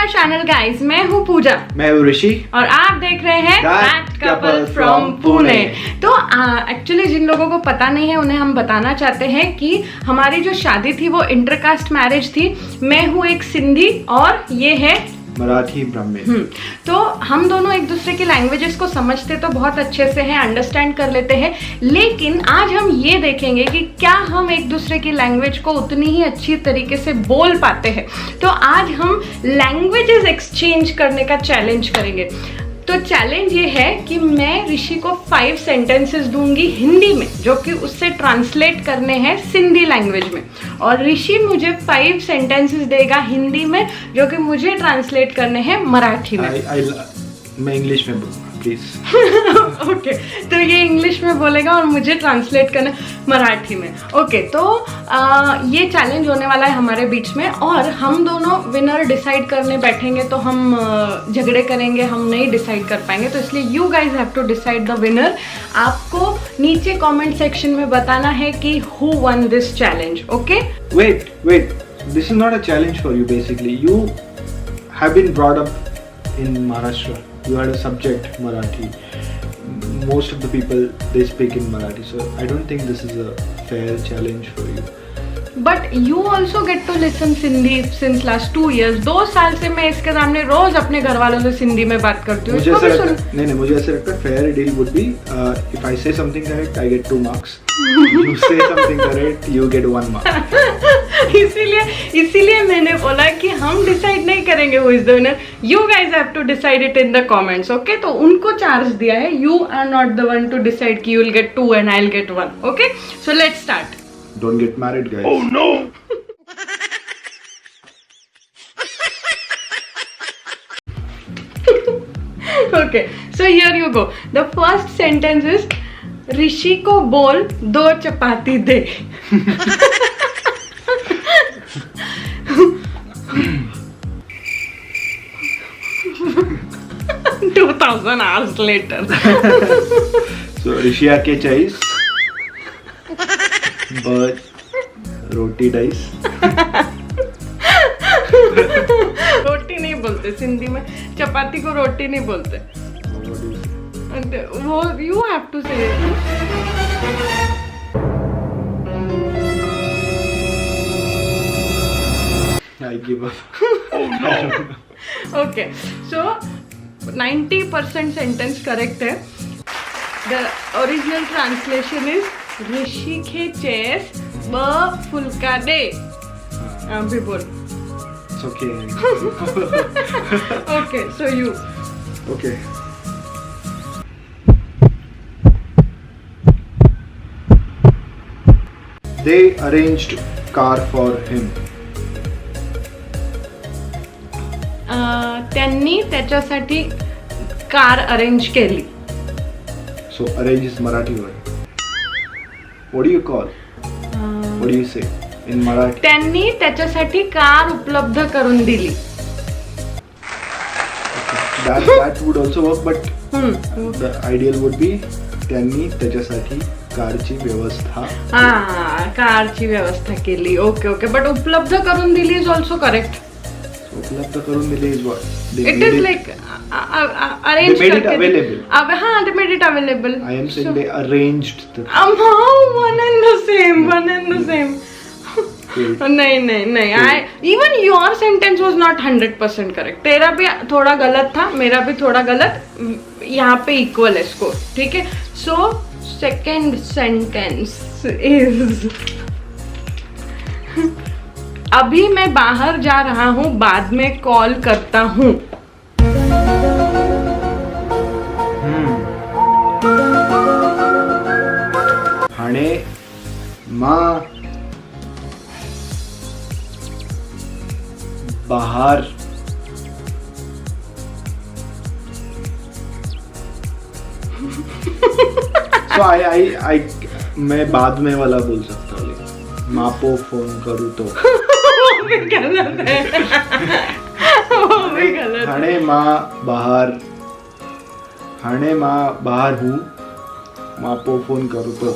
Channel guys, मैं हूँ पूजा, मैं हूँ ऋषि और आप देख रहे हैं That that couple Couple from from Pune. Pune। तो एक्चुअली जिन लोगों को पता नहीं है उन्हें हम बताना चाहते हैं कि हमारी जो शादी थी वो इंटरकास्ट मैरिज थी। मैं हूँ एक सिंधी और ये है मराठी ब्राह्मण। तो हम दोनों एक दूसरे की लैंग्वेजेस को समझते तो बहुत अच्छे से हैं, अंडरस्टैंड कर लेते हैं, लेकिन आज हम ये देखेंगे कि क्या हम एक दूसरे की लैंग्वेज को उतनी ही अच्छी तरीके से बोल पाते हैं। तो आज हम लैंग्वेजेस एक्सचेंज करने का चैलेंज करेंगे। तो चैलेंज ये है कि मैं ऋषि को 5 सेंटेंसेस दूंगी हिंदी में, जो कि उससे ट्रांसलेट करने हैं सिंधी लैंग्वेज में, और ऋषि मुझे 5 सेंटेंसेस देगा हिंदी में, जो कि मुझे ट्रांसलेट करने हैं मराठी में। मैं इंग्लिश में बोलूँगा प्लीज। ओके, तो ये इंग्लिश में बोलेगा और मुझे ट्रांसलेट करना मराठी में। ओके, तो ये चैलेंज होने वाला है हमारे बीच में, और हम दोनों विनर डिसाइड करने बैठेंगे तो हम झगड़े करेंगे, हम नहीं डिसाइड कर पाएंगे। तो इसलिए you guys have to decide the winner. आपको नीचे कमेंट सेक्शन में बताना है कि who won this challenge. Okay, wait, this is not a challenge for you. Basically you have been brought up in Maharashtra. You had a subject Marathi. Most of the people they speak in Marathi, so I don't think this is a fair challenge for you. But you also get to listen Sindhi since last 2 years. 2 साल से मैं इसके सामने रोज अपने घर वालों से सिंधी में बात करती हूँ। मुझे ऐसा लगता है fair deal would be if I से something correct I get 2 marks. You say something correct, you get 1 mark. इसीलिए मैंने बोला कि हम डिसाइड नहीं करेंगे who is the winner. You guys have to decide it in the comments. Okay, तो उनको चार्ज दिया है. You are not the one to decide कि you will get 2 and I'll get 1. ओके, सो लेट्स स्टार्ट. Don't get married, guys. Oh no! Okay, so here you go. The first sentence is Rishi को बोल 2 चपाती दे. 2000 hours later. So Rishi के choice. But roti dies. रोटी नहीं बोलते सिंधी में, चपाती को रोटी नहीं बोलते. वो यू हैव टू से. I give up. Okay, so 90% sentence correct है. द ओरिजिनल ट्रांसलेशन इज ऋषि के चेस 2 फुल्का दे. अभी बोल. It's okay. Okay, so you. Okay. They arranged car for him. त्यांनी त्याच्यासाठी कार अरेंज केली. So arrange is Marathi word. What do you call? What do you say in Marathi? त्यांनी त्याच्यासाठी car उपलब्ध करून दिली. That would also work, but the ideal would be त्यांनी त्याच्यासाठी कारची व्यवस्था. कारची व्यवस्था केली. ओके, बट उपलब्ध करून दिली इज ऑल्सो करेक्ट. उपलब्ध करून दिली is what? It is like arranged. They made it available. हाँ, they made it available. I am saying they arranged the. One and the same. नहीं. Even your sentence was not 100% correct. तेरा भी थोड़ा गलत था, मेरा भी थोड़ा गलत. यहाँ पे इक्वल है स्कोर. ठीक है. So second sentence is अभी मैं बाहर जा रहा हूँ, बाद में कॉल करता हूँ. हाणे माँ बाहर so I मैं बाद में वाला बोल सकता हूँ. माँ को फोन करूँ तो गलत है. हाणे माँ बाहर हूँ, माँ को फोन करूँ तो.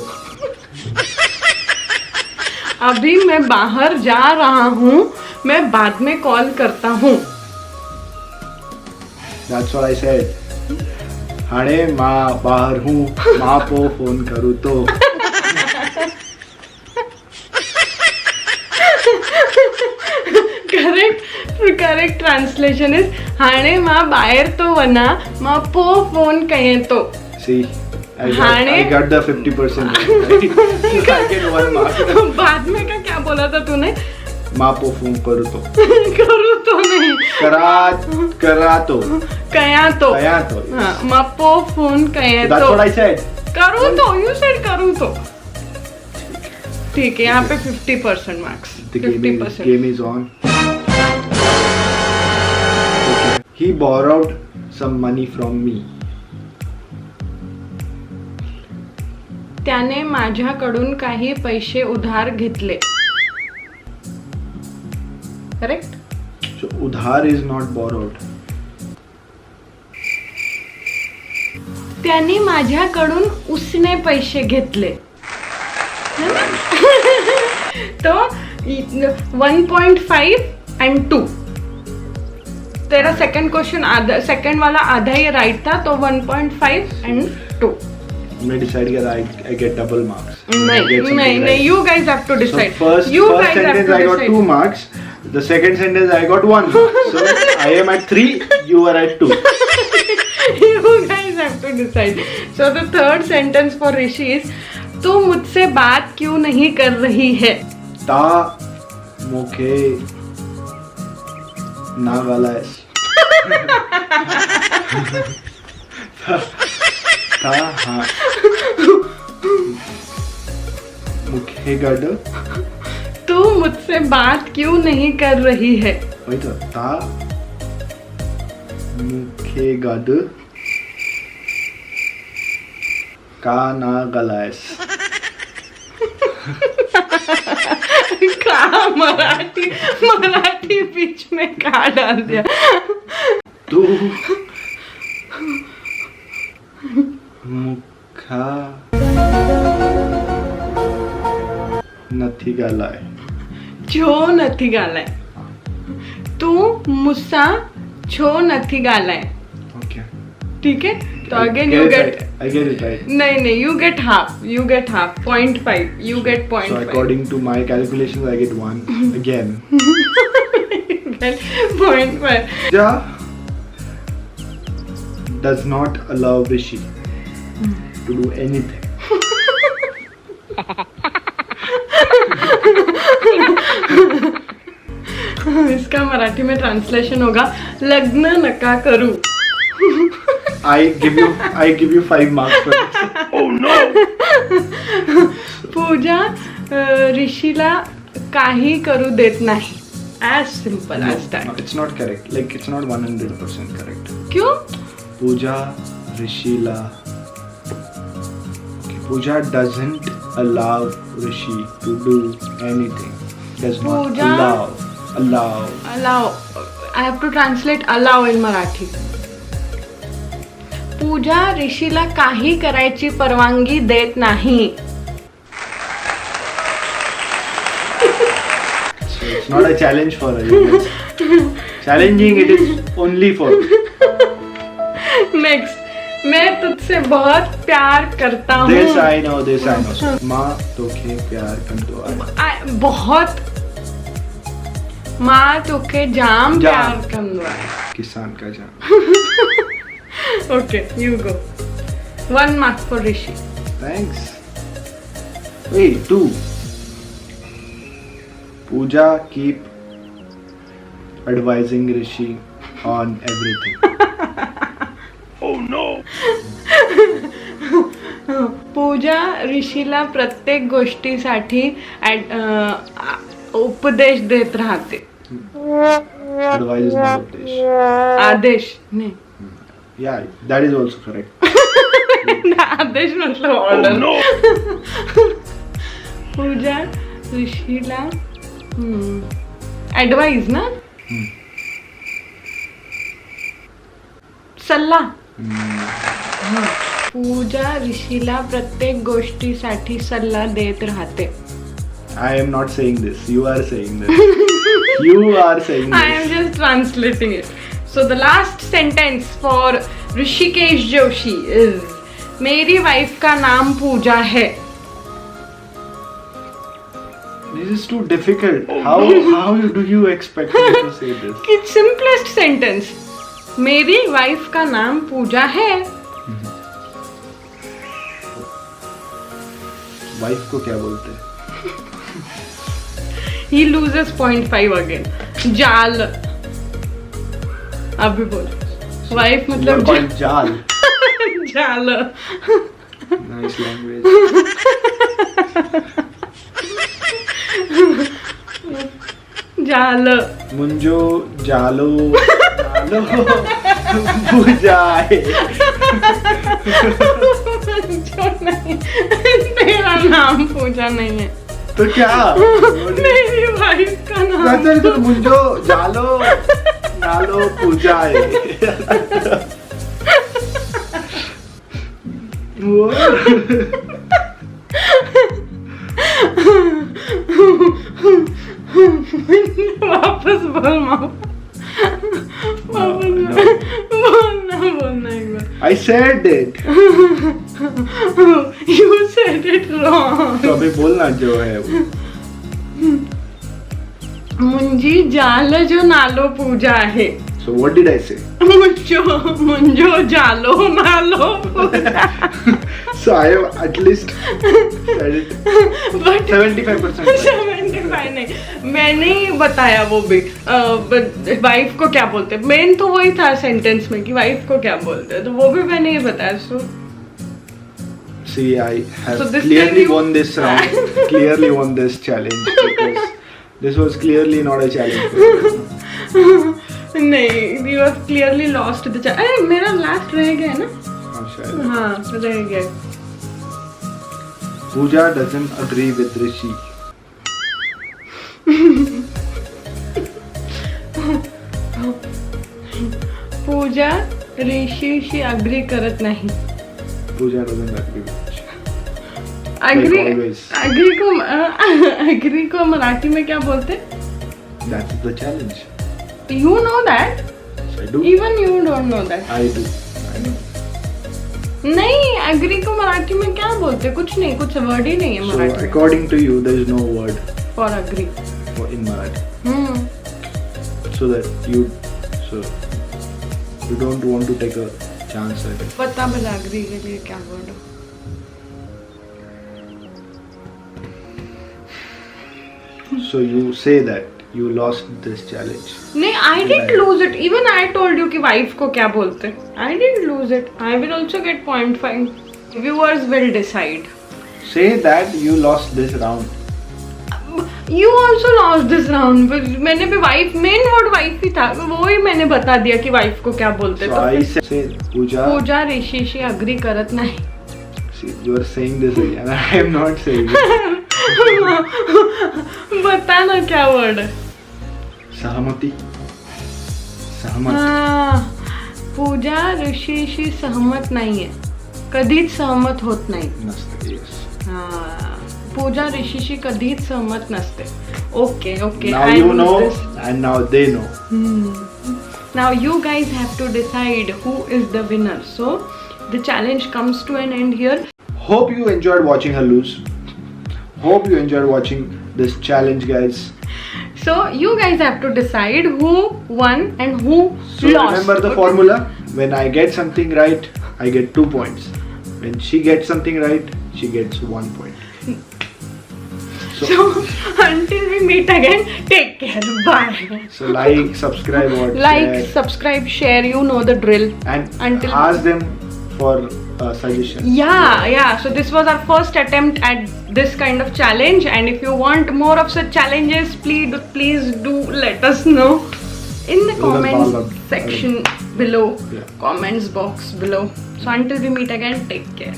अभी मैं बाहर जा रहा हूँ, मैं बाद में कॉल करता हूँ. That's what I said. हाणे मां बाहर हूँ, मां को फोन करूँ तो. करेक्ट ट्रांसलेशन इज हाणे मां ॿाहिरि तो वञा, मां पोइ फोन कयां तो. See, I got the 50%. Right? I get 1 mark. बाद में का क्या बोला था तूने? मां को फोन करूँ तो. करूँ तो नहीं, करा तो. कयां तो. Yes. हाँ, मां पोइ फोन कयां That's तो. what I said. करूँ तो, you said करूँ तो. ठीक है, यहाँ पे 50% marks. The game is on. Okay. He borrowed some money from me. त्याने माझ्याकडून काही पैसे उधार घेतले. Correct. So udhar is not borrowed. त्याने माझ्याकडून उसने पैसे घेतले. है ना? तो 1.5 and 2. तेरा सेकंड क्वेश्चन आधा, सेकंड वाला आधा ही राइट था, तो 1.5 and 2. मैं डिसाइड किया I get double marks. नहीं, you guys have to decide. So first sentence I got 2 marks. The second sentence I got 1 mark. So I am at 3. You are at 2. You guys have to decide. So the third sentence for Rishi is, तू मुझसे बात क्यों नहीं कर रही है? ता मुखे ना गालायस. ता हाँ मुखे गड. तू मुझसे बात क्यों नहीं कर रही है? वही तो. ता मुखे गड का ना गलायस. का मराठी बीच में का डाल दिया. तू मुखा નથી ગાલાય. જો નથી ગાલાય. तू मुस्सा छो નથી ગાલાય. Okay. ठीक है, तो again you get. I get it right. नहीं, you get half. 0.5. You get 0.5. So according to my calculations, I get 1 again. You get 0.5. Pooja does not allow Rishi to do anything. इसका मराठी में translation होगा, लग्न नका करू. I give you 5 marks for this. Oh no. पूजा ऋषीला काही करू देत नाही. As simple as that. No, it's not correct. Like it's not 100% correct. क्यों? Pooja Rishila. Okay, Pooja doesn't allow Rishi to do anything. Does not Pooja allow. I have to translate allow in Marathi. पूजा ऋषीला काही करायची परवानगी देत नाही. So it's not a challenge for her. Challenging it is only for. Next, मैं तुझसे बहुत प्यार करता हूँ. This I know. माँ तोखे प्यार कंदो आहे. बहुत. माँ तोखे जाम प्यार कंदो आहे. किसान का जाम. Okay, you go. 1 mark for Rishi. Thanks. Wait, 2. Pooja keep advising Rishi on everything. Oh no. पूजा ऋषीला प्रत्येक गोष्टीसाठी उपदेश देत राहते. Advice is not उपदेश. आदेश नहीं. Yeah, that is also correct. आदेश मतलब ऑर्डर. पूजा ऋषीला ऍडवाइस ना. सल्ला. हाँ. पूजा ऋषीला प्रत्येक गोष्टीसाठी सल्ला देत राहते. I am not saying this. You are saying this. You are saying this. I am just translating it. So the last sentence for Rishikesh Joshi is मेरी वाइफ का नाम पूजा है. This is too difficult. How do you expect me to say this? It's simplest sentence. मेरी wife का नाम पूजा है. Wife को क्या बोलते हैं? He loses 0.5 again. जाल. अभी बोल. वाइफ मतलब You are called जाल. जाल. Nice language. जाल. मुंजो जालो पूजा है. जो नहीं, तेरा नाम पूजा नहीं है. तो क्या? मेरी वाइफ का नाम. तो मुंजो जालो नालो पूजा है. वो वापस बोल माँ. बोलना एक बार. I said it. You said it wrong. तो अभी बोलना जो है वो. मुंजी जाल जो नालो पूजा है. So what did I say? मुंजो जालो नालो पूजा. So I have at least said it. But 75%. 75 नहीं, मैंने ही बताया वो भी. वाइफ को क्या बोलते हैं, मेन तो वही था सेंटेंस में कि वाइफ को क्या बोलते हैं, तो वो भी मैंने ही बताया. So See, I have So this clearly time you- won this round. Clearly won this challenge because this was clearly not a challenge. नहीं, you have clearly lost the challenge. अरे मेरा लास्ट रह गया है ना. हाँ, शायद. हाँ रह गया. Pooja doesn't agree with Rishi. Pooja Rishi agree करत नहीं. Pooja doesn't agree with Rishi. Agree always. Agree को मराठी में क्या बोलते? That's the challenge. You know that? Yes, I do. Even you don't know that. I do. I know. नहीं, agree को मराठी में क्या बोलते? कुछ नहीं, कुछ वर्ड ही नहीं है So मराठी में. according to you, there is no word For agree. in Marathi. So So you don't want to take a chance at it. बता बता अग्री के लिए क्या वर्ड है? So you say that you lost this challenge. नहीं, I didn't lose it. Even I told you कि wife को क्या बोलते. I didn't lose it. I will also get 0.5. Viewers will decide. Say that you lost this round. You also lost this round. But मैंने भी wife, main word wife ही था, वो ही मैंने बता दिया कि वाइफ को क्या बोलते. So I say Pooja. Pooja Rishi agree करत नहीं. See, you are saying this again. I am not saying it. बता ना क्या वर्ड है. सहमति. सहमत. हाँ, पूजा ऋषि सहमत नाही आहे. कधीच सहमत होत नाही. नसते. Yes. हाँ, पूजा ऋषिशी कधीच सहमत नसते. Okay. Now I you lose know this. and now they know. Now you guys have to decide who is the winner. So the challenge comes to an end here. Hope you enjoyed watching her lose. Hope you enjoyed watching this challenge, guys. So you guys have to decide who won and who So lost. remember the Okay? formula. When I get something right, I get 2 points. When she gets something right, she gets 1 point. So until we meet again, take care. Bye. So like, subscribe, or Like, share, subscribe, share. You know the drill. and until- ask them for suggestions. Yeah. So this was our first attempt at this kind of challenge, and if you want more of such challenges, please do let us know in the comments section below. Yeah. Comments box below. So until we meet again, take care.